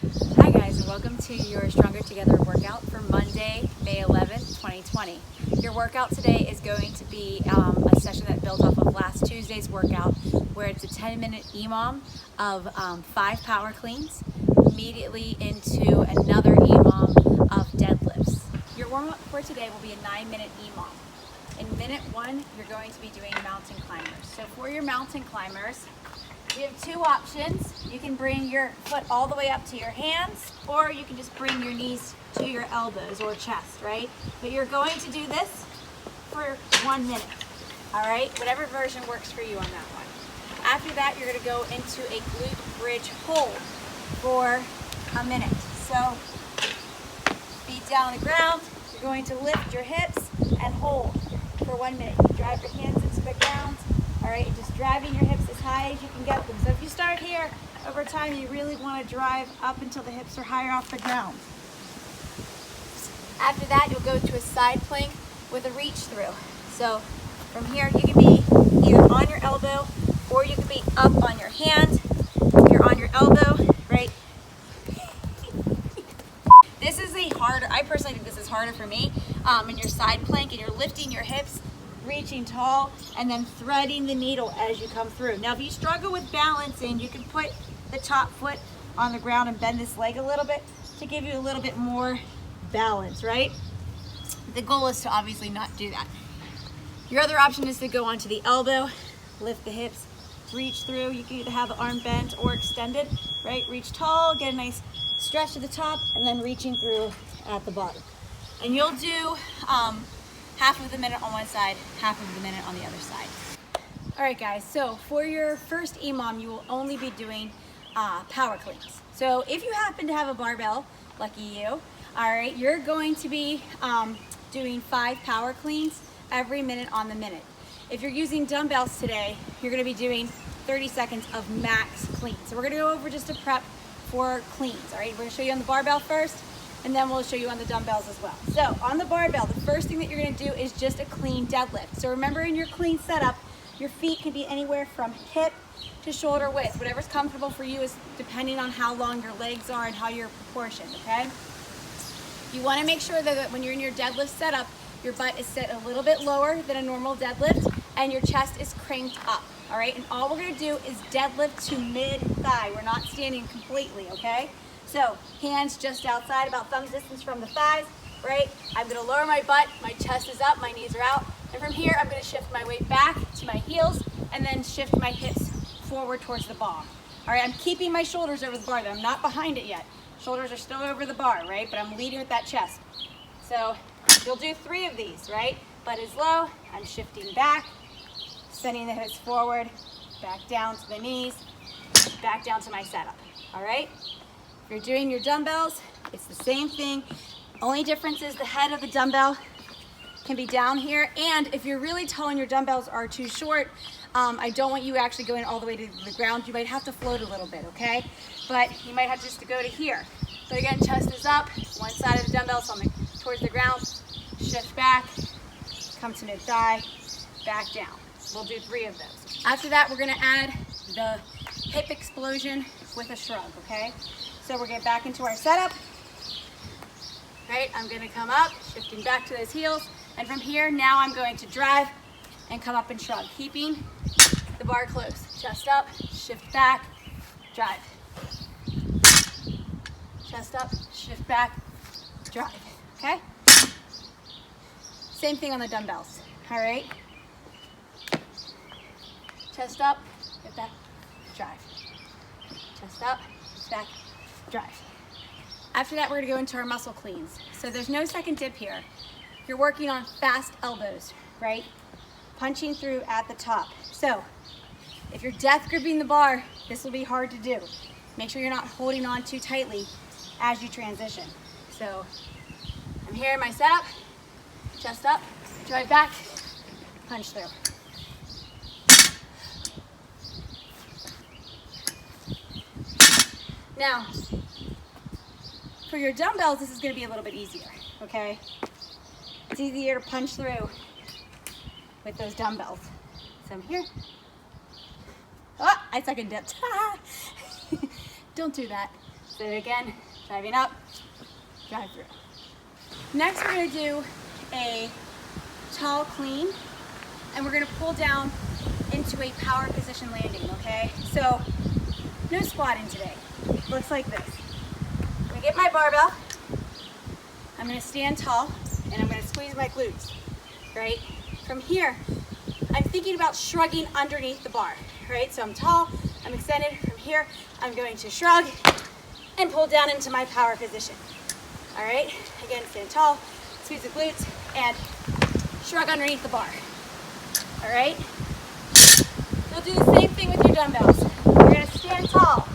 Hi guys, and welcome to your Stronger Together workout for Monday, May 11th, 2020. Your workout today is going to be a session that builds off of last Tuesday's workout, where it's a 10-minute EMOM of 5 power cleans, immediately into another EMOM of deadlifts. Your warm-up for today will be a 9-minute EMOM. In minute 1, you're going to be doing mountain climbers. So for your mountain climbers, we have 2 options. You can bring your foot all the way up to your hands, or you can just bring your knees to your elbows or chest, right? But you're going to do this for 1 minute, all right? Whatever version works for you on that one. After that, you're gonna go into a glute bridge hold for a minute. So, feet down on the ground, you're going to lift your hips and hold for 1 minute. You drive your hands into the ground, all right? You're just driving your hips as high as you can get them. So if you start here, over time you really want to drive up until the hips are higher off the ground. After that, you'll go to a side plank with a reach through. So from here, you can be either on your elbow or you can be up on your hand. If you're on your elbow, right? This is I personally think this is harder for me. In your side plank, and you're lifting your hips, reaching tall, and then threading the needle as you come through. Now, if you struggle with balancing, you can put the top foot on the ground and bend this leg a little bit to give you a little bit more balance, right? The goal is to obviously not do that. Your other option is to go onto the elbow, lift the hips, reach through. You can either have the arm bent or extended, right? Reach tall, get a nice stretch to the top, and then reaching through at the bottom. And you'll do half of the minute on one side, half of the minute on the other side. All right, guys, so for your first EMOM, you will only be doing power cleans. So if you happen to have a barbell, lucky you, all right, you're going to be doing 5 power cleans every minute on the minute. If you're using dumbbells today, you're gonna be doing 30 seconds of max clean. So we're gonna go over just a prep for cleans, all right? We're gonna show you on the barbell first, and then we'll show you on the dumbbells as well. So on the barbell, the first thing that you're gonna do is just a clean deadlift. So remember, in your clean setup, your feet can be anywhere from hip to shoulder width. Whatever's comfortable for you is depending on how long your legs are and how you're proportioned, okay? You wanna make sure that when you're in your deadlift setup, your butt is set a little bit lower than a normal deadlift and your chest is cranked up, all right? And all we're gonna do is deadlift to mid-thigh. We're not standing completely, okay? So hands just outside, about thumb distance from the thighs, right? I'm gonna lower my butt, my chest is up, my knees are out. And from here, I'm gonna shift my weight back to my heels and then shift my hips forward towards the bar. All right, I'm keeping my shoulders over the bar there. I'm not behind it yet. Shoulders are still over the bar, right? But I'm leading with that chest. So you'll do 3 of these, right? Butt is low, I'm shifting back, sending the hips forward, back down to the knees, back down to my setup, all right? If you're doing your dumbbells, it's the same thing. Only difference is the head of the dumbbell can be down here, and if you're really tall and your dumbbells are too short, I don't want you actually going all the way to the ground. You might have to float a little bit, okay? But you might have just to go to here. But again, chest is up, one side of the dumbbell towards the ground, shift back, come to mid-thigh, back down. We'll do 3 of those. After that, we're gonna add the hip explosion with a shrug, okay? So we're getting back into our setup. Right, I'm gonna come up, shifting back to those heels, and from here, now I'm going to drive and come up and shrug, keeping the bar close. Chest up, shift back, drive. Chest up, shift back, drive, okay? Same thing on the dumbbells, all right? Chest up, get back, drive. Chest up, back, drive. After that, we're gonna go into our muscle cleans. So there's no second dip here. You're working on fast elbows, right? Punching through at the top. So if you're death gripping the bar, this will be hard to do. Make sure you're not holding on too tightly as you transition. So I'm here in my setup, chest up, drive back, punch through. Now, for your dumbbells, this is gonna be a little bit easier, okay? It's easier to punch through with those dumbbells. So I'm here. Oh, I second dipped. Don't do that. Say it again, driving up, drive through. Next, we're gonna do a tall clean, and we're gonna pull down into a power position landing, okay? So, no squatting today. Looks like this. I'm gonna get my barbell, I'm gonna stand tall, and I'm gonna squeeze my glutes, right? From here, I'm thinking about shrugging underneath the bar, right? So I'm tall, I'm extended. From here, I'm going to shrug and pull down into my power position. All right, again, stand tall, squeeze the glutes, and shrug underneath the bar. All right, you'll do the same thing with your dumbbells. You're gonna stand tall,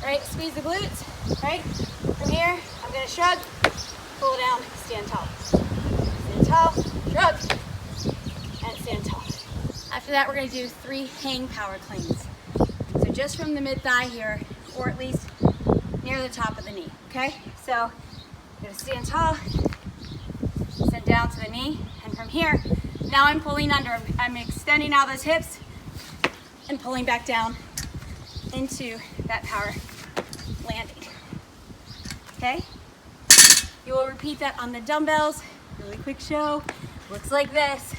right? Squeeze the glutes, right? From here, I'm gonna shrug, pull down, stand tall. Stand tall, shrug, and stand tall. After that, we're gonna do 3 hang power cleans. So just from the mid-thigh here, or at least near the top of the knee, okay? So I'm gonna stand tall, send down to the knee, and from here, now I'm pulling under. I'm extending out those hips and pulling back down into that power landing, okay? You will repeat that on the dumbbells. Really quick show, looks like this.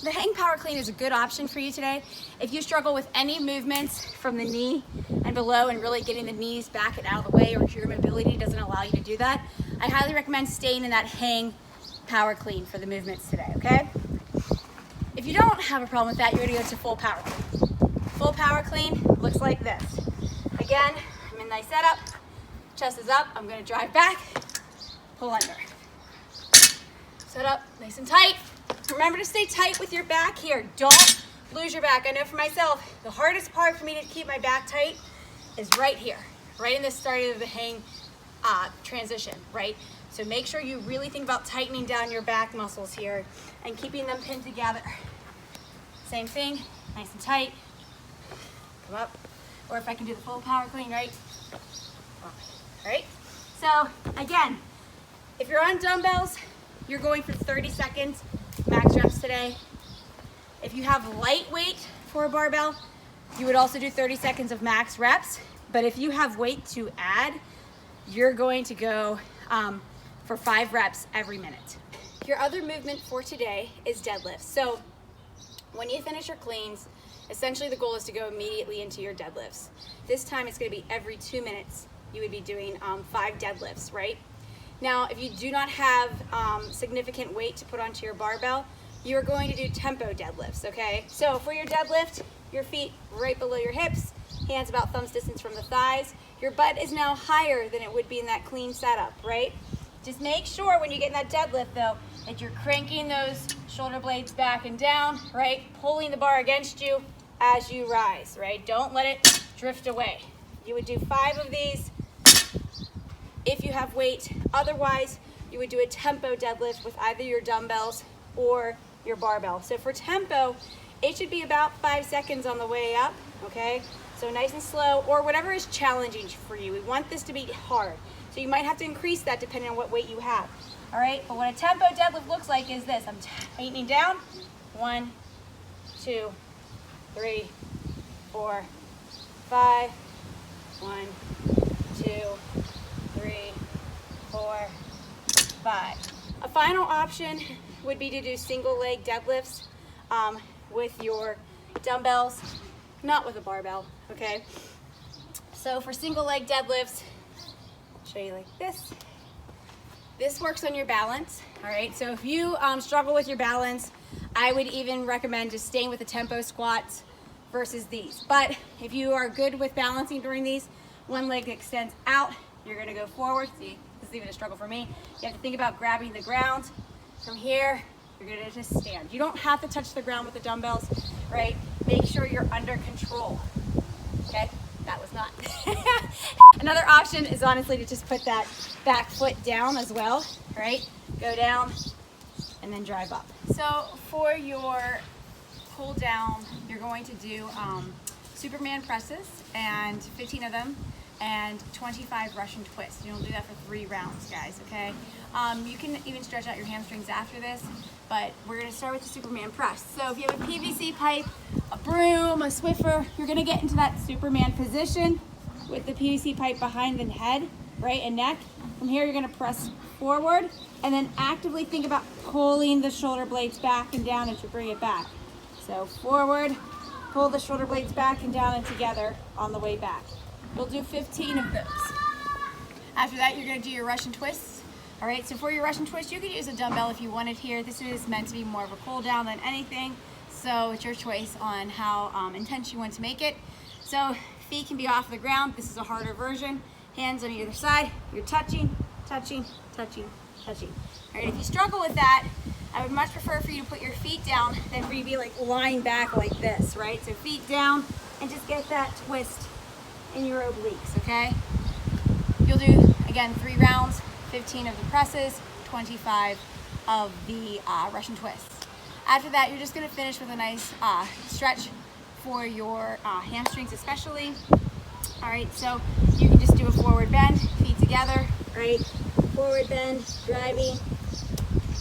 The hang power clean is a good option for you today. If you struggle with any movements from the knee and below and really getting the knees back and out of the way, or if your mobility doesn't allow you to do that, I highly recommend staying in that hang power clean for the movements today, okay? If you don't have a problem with that, you're gonna go to full power clean. Full power clean looks like this. Again, I'm in nice setup, chest is up, I'm gonna drive back, pull under. Set up nice and tight. Remember to stay tight with your back here. Don't lose your back. I know for myself, the hardest part for me to keep my back tight is right here, right in the start of the hang transition, right? So make sure you really think about tightening down your back muscles here and keeping them pinned together. Same thing, nice and tight. Come up. Or if I can do the full power clean, right? All right? So again, if you're on dumbbells, you're going for 30 seconds max reps today. If you have lightweight for a barbell, you would also do 30 seconds of max reps. But if you have weight to add, you're going to go for 5 reps every minute. Your other movement for today is deadlifts. So when you finish your cleans, essentially the goal is to go immediately into your deadlifts. This time it's going to be every 2 minutes. You would be doing 5 deadlifts, right? Now, if you do not have significant weight to put onto your barbell, you're going to do tempo deadlifts, okay? So for your deadlift, your feet right below your hips, hands about thumbs distance from the thighs. Your butt is now higher than it would be in that clean setup, right? Just make sure when you get in that deadlift though, that you're cranking those shoulder blades back and down, right? Pulling the bar against you as you rise, right? Don't let it drift away. You would do 5 of these if you have weight. Otherwise, you would do a tempo deadlift with either your dumbbells or your barbell. So for tempo, it should be about 5 seconds on the way up, okay? So nice and slow, or whatever is challenging for you. We want this to be hard. So you might have to increase that depending on what weight you have, all right? But what a tempo deadlift looks like is this. I'm tightening down. 1, 2, 3, 4, 5. 1, 2, 3, 4, 5. A final option would be to do single leg deadlifts with your dumbbells, not with a barbell, okay? So for single leg deadlifts, I'll show you like this. This works on your balance, all right? So if you struggle with your balance, I would even recommend just staying with the tempo squats versus these. But if you are good with balancing during these, one leg extends out, you're gonna go forward. See, this is even a struggle for me. You have to think about grabbing the ground. From here, you're gonna just stand. You don't have to touch the ground with the dumbbells, right? Make sure you're under control, okay? That was not. Another option is honestly to just put that back foot down as well, right? Go down and then drive up. So for your pull down, you're going to do Superman presses, and 15 of them, and 25 Russian twists. You'll do that for 3 rounds, guys, okay? You can even stretch out your hamstrings after this, but we're gonna start with the Superman press. So if you have a PVC pipe, a broom, a Swiffer, you're gonna get into that Superman position with the PVC pipe behind the head, right, and neck. From here, you're gonna press forward and then actively think about pulling the shoulder blades back and down as you bring it back. So forward, pull the shoulder blades back and down and together on the way back. We'll do 15 of those. After that, you're gonna do your Russian twists. All right, so for your Russian twist, you could use a dumbbell if you wanted here. This is meant to be more of a cool down than anything. So it's your choice on how intense you want to make it. So feet can be off the ground. This is a harder version. Hands on either side. You're touching, touching, touching, touching. All right, if you struggle with that, I would much prefer for you to put your feet down than for you to be like lying back like this, right? So feet down and just get that twist in your obliques, okay? You'll do, again, 3 rounds, 15 of the presses, 25 of the Russian twists. After that, you're just gonna finish with a nice stretch for your hamstrings especially. All right, so you can just do a forward bend, feet together, right? Forward bend, driving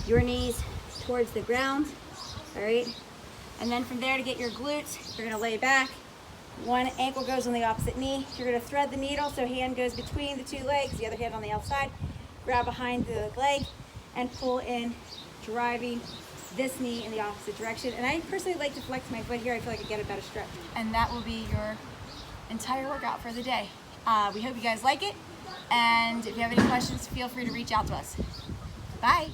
your knees towards the ground, all right? And then from there, to get your glutes, you're gonna lay back. One ankle goes on the opposite knee. You're gonna thread the needle, so hand goes between the 2 legs, the other hand on the outside. Grab behind the leg and pull in, driving this knee in the opposite direction. And I personally like to flex my foot here. I feel like I get a better stretch. And that will be your entire workout for the day. We hope you guys like it. And if you have any questions, feel free to reach out to us. Bye.